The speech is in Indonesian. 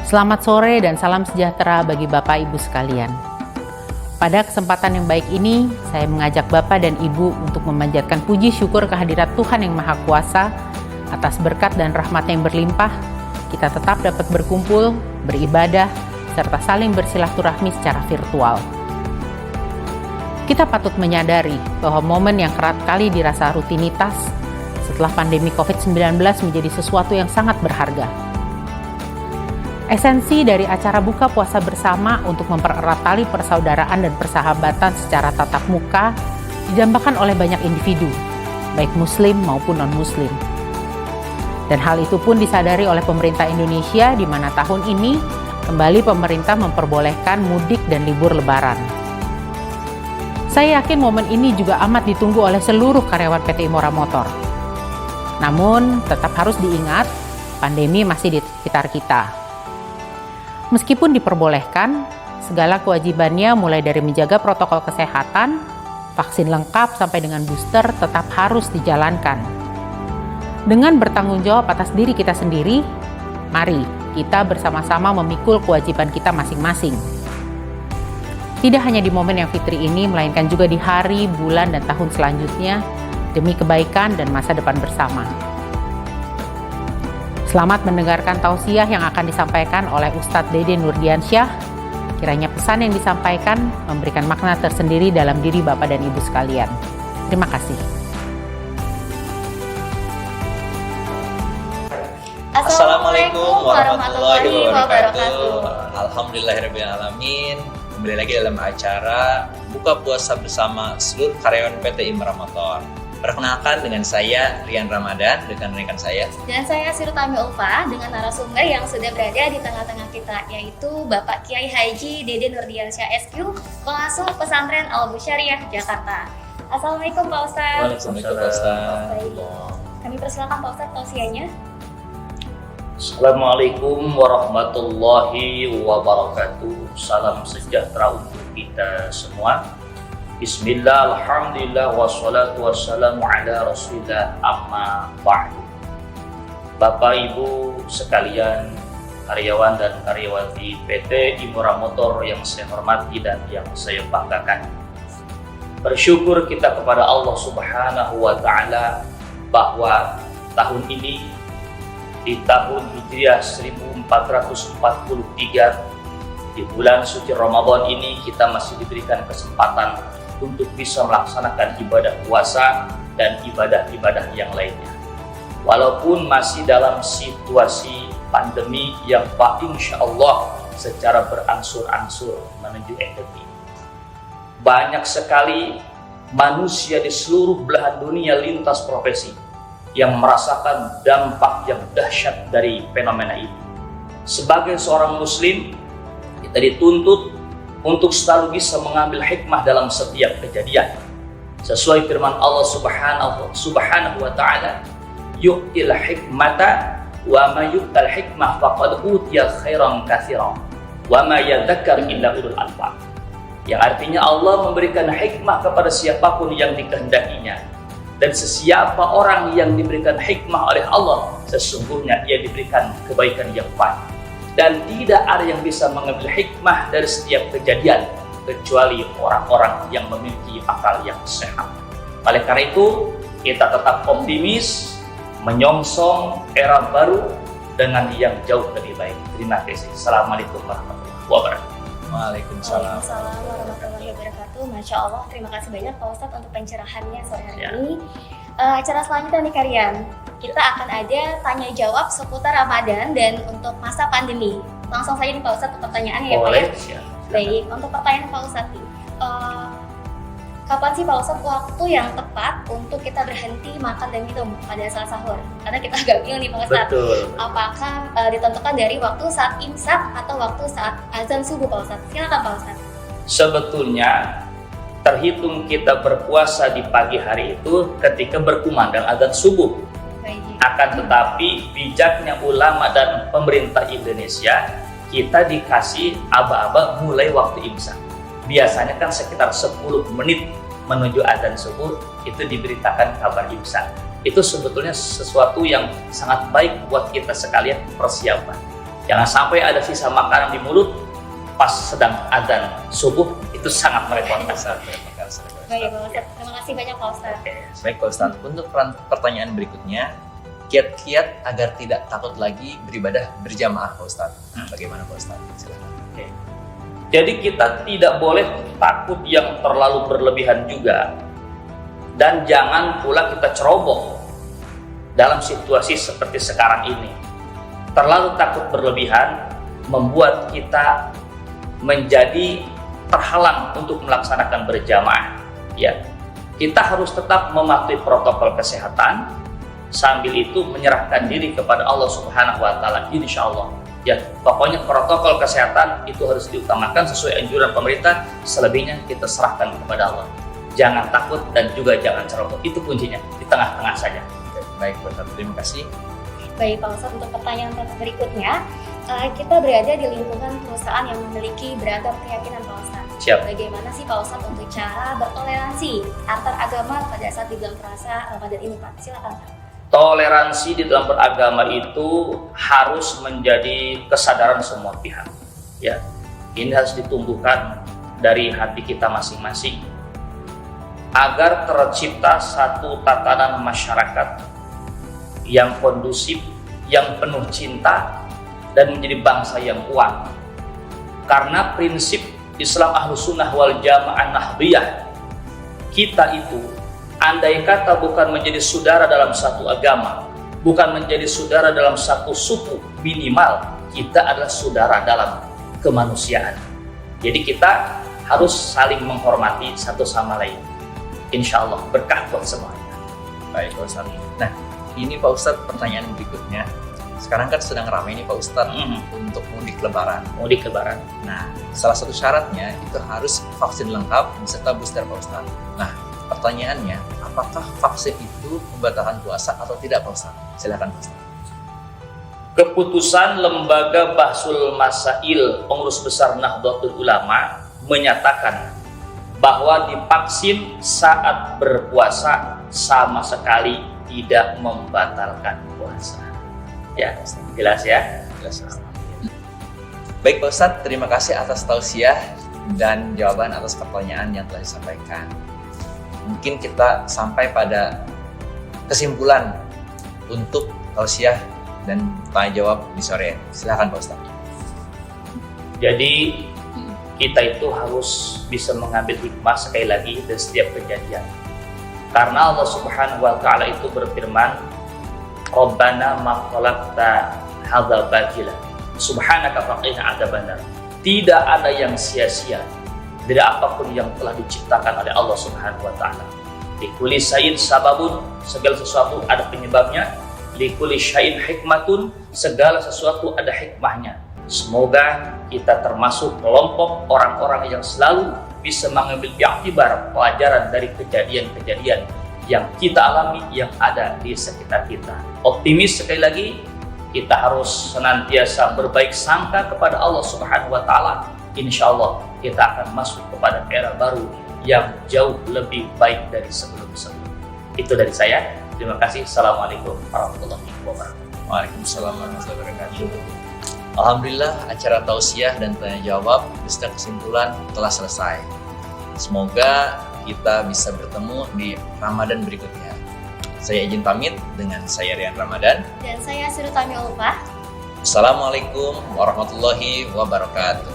Selamat sore dan salam sejahtera bagi Bapak Ibu sekalian. Pada kesempatan yang baik ini, saya mengajak Bapak dan Ibu untuk memanjatkan puji syukur kehadirat Tuhan yang Maha Kuasa atas berkat dan rahmat yang berlimpah. Kita tetap dapat berkumpul, beribadah, serta saling bersilaturahmi secara virtual. Kita patut menyadari bahwa momen yang kerap kali dirasa rutinitas setelah pandemi COVID-19 menjadi sesuatu yang sangat berharga. Esensi dari acara buka puasa bersama untuk mempererat tali persaudaraan dan persahabatan secara tatap muka didambakan oleh banyak individu, baik muslim maupun non-muslim. Dan hal itu pun disadari oleh pemerintah Indonesia di mana tahun ini kembali pemerintah memperbolehkan mudik dan libur lebaran. Saya yakin momen ini juga amat ditunggu oleh seluruh karyawan PT Imora Motor. Namun, tetap harus diingat, pandemi masih di sekitar kita. Meskipun diperbolehkan, segala kewajibannya mulai dari menjaga protokol kesehatan, vaksin lengkap sampai dengan booster tetap harus dijalankan. Dengan bertanggung jawab atas diri kita sendiri, mari kita bersama-sama memikul kewajiban kita masing-masing. Tidak hanya di momen yang fitri ini, melainkan juga di hari, bulan, dan tahun selanjutnya, demi kebaikan dan masa depan bersama. Selamat mendengarkan tausiah yang akan disampaikan oleh Ustadz Dede Nurdiansyah. Kiranya pesan yang disampaikan memberikan makna tersendiri dalam diri Bapak dan Ibu sekalian. Terima kasih. Assalamualaikum warahmatullahi wabarakatuh. Alhamdulillahirrahmanirrahim. Kembali lagi dalam acara buka puasa bersama seluruh karyawan PT Imora Motor. Perkenalkan dengan saya Rian Ramadan dengan rekan saya. Dan saya Sirutami Ulfa dengan narasumber yang sudah berada di tengah-tengah kita, yaitu Bapak Kiai Haji Dede Nurdiansyah SQ, Pengasuh Pesantren Al-Busyariah Jakarta. Assalamualaikum Pak Ustadz. Waalaikumsalam Pak Ustadz. Kami persilakan Pak Ustadz tausiahnya. Assalamualaikum warahmatullahi wabarakatuh. Salam sejahtera untuk kita semua. Bismillah, alhamdulillah, wassalatu wassalamu ala rasulillah, amma ba'du. Bapak Ibu sekalian, karyawan dan karyawati PT Imora Motor yang saya hormati dan yang saya banggakan. Bersyukur kita kepada Allah Subhanahu wa Ta'ala bahwa tahun ini, di tahun Hijriah 1443, di bulan suci Ramadan ini kita masih diberikan kesempatan untuk bisa melaksanakan ibadah puasa dan ibadah-ibadah yang lainnya. Walaupun masih dalam situasi pandemi yang insya Allah secara berangsur-angsur menuju endemi. Banyak sekali manusia di seluruh belahan dunia lintas profesi yang merasakan dampak yang dahsyat dari fenomena ini. Sebagai seorang muslim, kita dituntut untuk selalu bisa mengambil hikmah dalam setiap kejadian. Sesuai firman Allah Subhanahu wa Ta'ala, yu'til hikmata wa ma yu'tal hikmah faqad utiya khairan katsiran wa ma yadzakkar illa ulul albab. Yang artinya Allah memberikan hikmah kepada siapapun yang dikehendakinya. Dan sesiapa orang yang diberikan hikmah oleh Allah, sesungguhnya ia diberikan kebaikan yang banyak. Dan tidak ada yang bisa mengambil hikmah dari setiap kejadian kecuali orang-orang yang memiliki akal yang sehat. Oleh karena itu, kita tetap optimis menyongsong era baru dengan yang jauh lebih baik. Terima kasih. Assalamualaikum warahmatullahi wabarakatuh. Waalaikumsalam warahmatullahi wabarakatuh. Masya Allah, terima kasih banyak Pak Ustadz untuk pencerahannya sore hari ini. Acara selanjutnya nih Karian, kita akan ada tanya jawab seputar Ramadan dan untuk masa pandemi. Langsung saja nih Pak Ustadz untuk pertanyaannya ya Pak ya. Baik, untuk pertanyaan Pak Ustadz nih, kapan sih Pak Ustadz waktu yang tepat untuk kita berhenti makan dan minum pada saat sahur? Karena kita agak bingung nih Pak Ustadz. Betul. Apakah ditentukan dari waktu saat imsak atau waktu saat azan subuh Pak Ustadz? Silakan Pak Ustadz. Sebetulnya terhitung kita berpuasa di pagi hari itu ketika berkumandang azan subuh. Akan tetapi bijaknya ulama dan pemerintah Indonesia, kita dikasih aba-aba mulai waktu imsak. Biasanya kan sekitar 10 menit menuju azan subuh itu diberitakan kabar imsak. Itu sebetulnya sesuatu yang sangat baik buat kita sekalian persiapan. Jangan sampai ada sisa makanan di mulut pas sedang adzan subuh, itu sangat merepotkan. Baik Pak Ustadz, terima kasih banyak Pak Ustadz. Baik Pak Ustadz, untuk pertanyaan berikutnya, kiat-kiat agar tidak takut lagi beribadah berjamaah Pak Ustadz. Bagaimana Pak Ustadz? Silakan. Jadi kita tidak boleh takut yang terlalu berlebihan juga, dan jangan pula kita ceroboh dalam situasi seperti sekarang ini. Terlalu takut berlebihan membuat kita menjadi terhalang untuk melaksanakan berjamaah. Ya, kita harus tetap mematuhi protokol kesehatan, sambil itu menyerahkan diri kepada Allah Subhanahu wa Ta'ala. Insya Allah, ya, pokoknya protokol kesehatan itu harus diutamakan sesuai anjuran pemerintah. Selebihnya kita serahkan kepada Allah. Jangan takut dan juga jangan ceroboh. Itu kuncinya, di tengah-tengah saja. Baik Pak Ustadz, terima kasih. Baik Pak Ustadz, untuk pertanyaan berikutnya, kita berada di lingkungan perusahaan yang memiliki beragam keyakinan Pak Ustadz. Siap. Bagaimana sih Pak Ustadz untuk cara bertoleransi antar agama pada saat di bulan puasa Ramadan ini Pak? Silakan Pak. Toleransi di dalam beragama itu harus menjadi kesadaran semua pihak. Ya, ini harus ditumbuhkan dari hati kita masing-masing agar tercipta satu tatanan masyarakat yang kondusif, yang penuh cinta, dan menjadi bangsa yang kuat. Karena prinsip Islam Ahlus Sunnah wal Jamaah Nahdiyah kita itu, andai kata bukan menjadi saudara dalam satu agama, bukan menjadi saudara dalam satu suku, minimal kita adalah saudara dalam kemanusiaan. Jadi kita harus saling menghormati satu sama lain. Insya Allah berkah buat semuanya. Baik Pak Ustadz. Nah, ini Pak Ustadz pertanyaan berikutnya. Sekarang kan sedang ramai nih Pak Ustadz untuk mudik lebaran. Mudik lebaran. Nah, salah satu syaratnya itu harus vaksin lengkap beserta booster Pak Ustadz. Nah, pertanyaannya, apakah vaksin itu membatalkan puasa atau tidak Pak Ustadz? Silakan Pak Ustadz. Keputusan Lembaga Bahsul Masail Pengurus Besar Nahdlatul Ulama menyatakan bahwa divaksin saat berpuasa sama sekali tidak membatalkan puasa. Ya, jelas ya? Jelas. Baik Pak Ustadz, terima kasih atas tausiah dan jawaban atas pertanyaan yang telah disampaikan. Mungkin kita sampai pada kesimpulan untuk tausiah dan tanya jawab di sore. Silakan Pak Ustadz. Jadi kita itu harus bisa mengambil hikmah sekali lagi dari setiap kejadian. Karena Allah Subhanahu wa Ta'ala itu berfirman, Rabbana ma khalaqta hadza batila subhanaka faqina adzabannar. Tidak ada yang sia-sia dari apapun yang telah diciptakan oleh Allah Subhanahu wa Ta'ala. Likulli syai'in sababun, segala sesuatu ada penyebabnya. Likulli syai'in hikmatun, segala sesuatu ada hikmahnya. Semoga kita termasuk kelompok orang-orang yang selalu bisa mengambil iktibar pelajaran dari kejadian-kejadian yang kita alami, yang ada di sekitar kita. Optimis sekali lagi, kita harus senantiasa berbaik sangka kepada Allah Subhanahu wa Ta'ala. Insya Allah kita akan masuk kepada era baru yang jauh lebih baik dari sebelum-sebelumnya. Itu dari saya. Terima kasih. Assalamualaikum warahmatullahi wabarakatuh. Waalaikumsalam warahmatullahi wabarakatuh. Alhamdulillah, acara tausiah dan tanya jawab beserta kesimpulan telah selesai. Semoga kita bisa bertemu di Ramadan berikutnya. Saya izin pamit dengan saya Rian Ramadan. Dan saya Surutami Ulfa. Assalamualaikum warahmatullahi wabarakatuh.